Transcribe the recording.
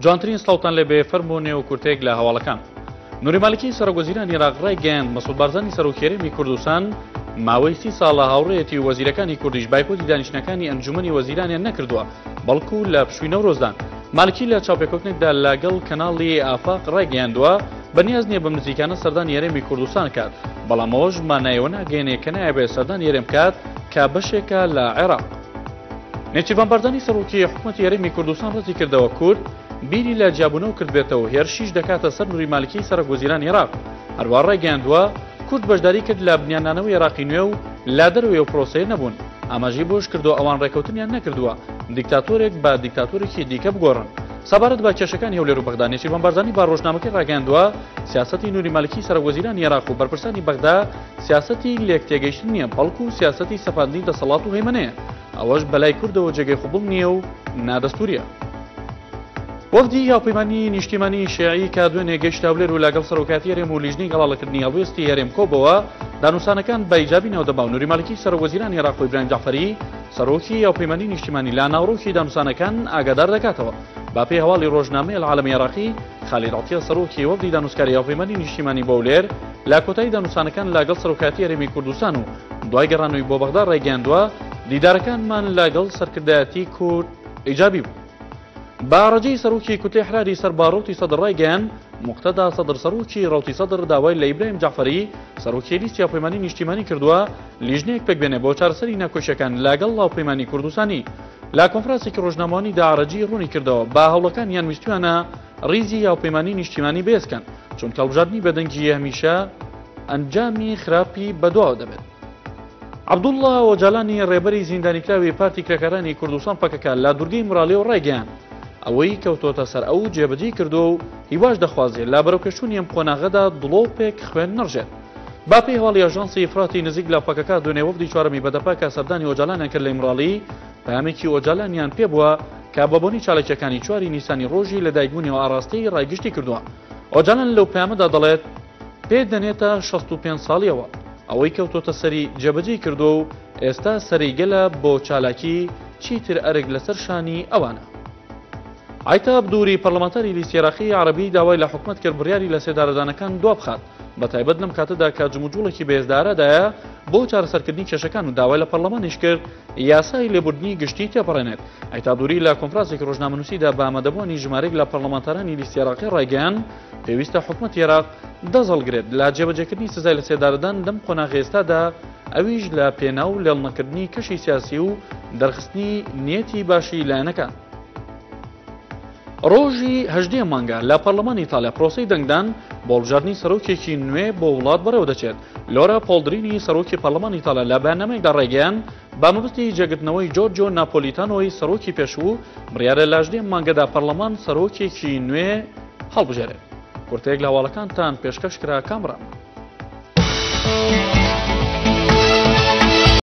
جوانترین سڵاوتان لێبێ فەرمونێ و کورتێک لە هەواڵەکان. نوری مالیکی سەرۆکوەزیرانی عێراق ڕایگەیاند مەسعود بارزانی سەرۆکهێرەمی کوردستان ماوەی 30 ساڵە هاوڕێیەتی وەزیرەکانی کوردیش بایکۆتی دانیشتنەکانی ئەنجومەنی وەزیرانیان نەکردووە بەڵکو لە پشووی نەورۆزدان. مالکی لە چاوپێکەوتنێکدا لەگەڵ کەناڵی ئافاق ڕایگەیاندووە بەنیاز نییە بەم نزیکانە سەردانی هێرێمی کوردستان کات، بەڵام ئەوەش مانایەوە ناگەێنێ کە نایەبێت سەردانی هێرێم کات کە بەشێکە لە عێراق. نێچیروان بارزانی سەرۆکی حکوومەتی هێرێمی کوردستان ڕەتی کردەوە کورد بیری لە جیابوونەوە کرد بێتەوە هێرشیش دەکاتە سەر نوری مالکی سەرۆکوەزیرانی عێراق. هەروە ڕایگەیاندووە کورد بەشداری کرد لە بنیاننانەوەی عێراقی نوێ و لا دەروێ و پرۆسەیە نەبوون، ئاماژەی بۆش کردو ئەوان ڕێکەوتنیان نەکردووە دیکتاتۆرێک بە دیکتاتۆرێکی دیکە بگۆڕن. سەبارەت بە کێشەکانی هەولێر و بەغدا نێچیروان بارزانی با ڕۆژنامەکەی ڕاگەیاندووە سیاسەتی نوری مالکی سەرۆکوەزیرانی عێراق و بەرپرسانی بەغدا سیاسەتی لێکتێگەیشتن نییە، بەڵکو سیاسەتی سەپاندنی دەسەڵات و هەیمنەیە. ئەوەش بەلای کوردەوە جێگەی خوبڵ نییە و نادەستوریە. وەفدی هاوپەیمانی نیشتیمانی شیعی کە دوێنێ گەیشتە هەولێر و لەگەڵ سەرۆکاتی هێرێم و لیژنەی گەڵاڵەکردنی هەڵوێستی هێرێم کۆبەوە دانووسانەکان بە ئیجابی نەوەدەما و نوری مالکی سەرۆکوەزیرانی عێراق و ئیبراهیم جەعفەری سەرۆکی هاوپەیمانی نیشتیمانی لا ناوڕۆکی دانووسانەکان ئاگادار دەکاتەوە. باپی هەواڵی ڕۆژنامەی العالەمی عێراقی خالید عەتیە سەرۆکی وەفدی دانووسکاری هاوپەیمانی نیشتیمانی بۆ هەولێر لە کۆتایی دانووسانەکان لەگەڵ سەرۆکاتی هێرێمی کوردستان و دوای گەڕانەوەی بۆ بەغدا ڕایگەیاندووە دیدارەکانمان لەگەڵ سەرکردایەتی کورد ئیجابی بوو. باڕەجەی سەرۆکی کوتێ حراری سەر باڕۆتی سەدر ڕایگەیان موقتەدا سەدر سەرۆکی ڕەوتی سەدر داوای لە ئیبراهیم جەعفەری سەرۆکی لیستی هاوپەیمانی نیشتیمانی کردووە لیژنەیەک پێک بێنێ بۆ چارەسەری ناکۆشیەکان لەگەڵ هاوپەیمانی کوردستانی. لا کۆنفرانسێکی ڕۆژنامەوانی داڕەجی ڕوونی کردەوە با هەوڵەکانیان ویستویانە ڕیزی هاوپەیمانی نیشتیمانی بێزکەن، چونکە هەڵبژاردننی بەدەنگی هەمیشە ئەنجامی خراپی بەدواوە دەبێت. عەبدوڵڵا ئۆجالانی ڕێبەری زیندانیکراوی پارتی کرێکارانی کوردستان پەکەکە لە دوورگەی مراڵێەوە ڕایگەیاند ئەوەی کەوتۆتە سەر ئەو جێبەجێ کردو و هیواش دەخوازێت لا بەرەوکەشتنی ئەم قۆناغەدا دڵۆپێک خوێن نەڕژێت. باپی هەواڵی ئاژانسی ئیفراتی نزیک لە پەکەکە دوێنێ وەفدی چوارەمی بەدەپا کە سەردانی ئۆجالانیان کرد لە مراڵی پەیامێکی ئۆجالانیان پێبووە کە بەبوونی چالاکیەکانی 4 نیسانی ڕۆژی لەدایکبوونی و ئاڕاستەی ڕایگشتی کردووە. ئۆجالان لەو پەیامەدا دەڵێت پێ دەنێتە 65 ساڵیەوە ئەوەی کەوتۆتە سەری جێبەجێ کردو و ئێستا سەریگەلە بۆ چالاکی چیتر ئەرگ لەسەر شانی ئەوانە. عیتاب دووری پەرلەمانتاری لیستی عێراقی عەرەبی داوای لە حکومەت کرد بڕیاری لە سێدارەدانەکان دوابخات بە تایبەت لەم کاتەدا کە جموجوڵێکی بێزدارەدایە بۆ چارەسەرکردنی کێشەکان و داوای لە پەرلەمانیش کرد یاسای لێبوردنی گشتی تێپەڕێنێت. عیتاب دووری لە کۆنفرانسێکی ڕۆژنامەنووسیدا بە ئامادەبوونی ژمارەیەک لە پەرلەمانتارانی لیستی عێراقی ڕایگەیاند پێویستە حکومەتی عێراق دەزەڵگرێت لە جێبەجێکردنی سزای لە سێدارەدان لەم قۆناغی ئێستادا، ئەویش لە پێناو لێڵنەکردنی کەشی سیاسی و دەرخستنی نیەتی باشی لایەنەکان. ڕۆژی 18 مانگە لە پەرلەمانی ئیتالیا پرۆسەی دەنگدان بۆ هەڵبژاردننی سەرۆکێکی نوێ بۆ وڵات بەڕێوە دەچێت. لۆرا پۆڵدرینی سەرۆکی پەرلەمانی ئیتالیا لە بەیاننامەیەکدا ڕایگەیاند با مەبەستی جێگرتنەوەی جۆرجۆ ناپۆلیتانۆی سەرۆکی پێشوو بڕیارە لە 18 مانگەدا پەرلەمان سەرۆکێکی نوێ هەڵبژێرێت. کورتەیەک لە هەواڵەکانتان پێشکەش کرا کامران.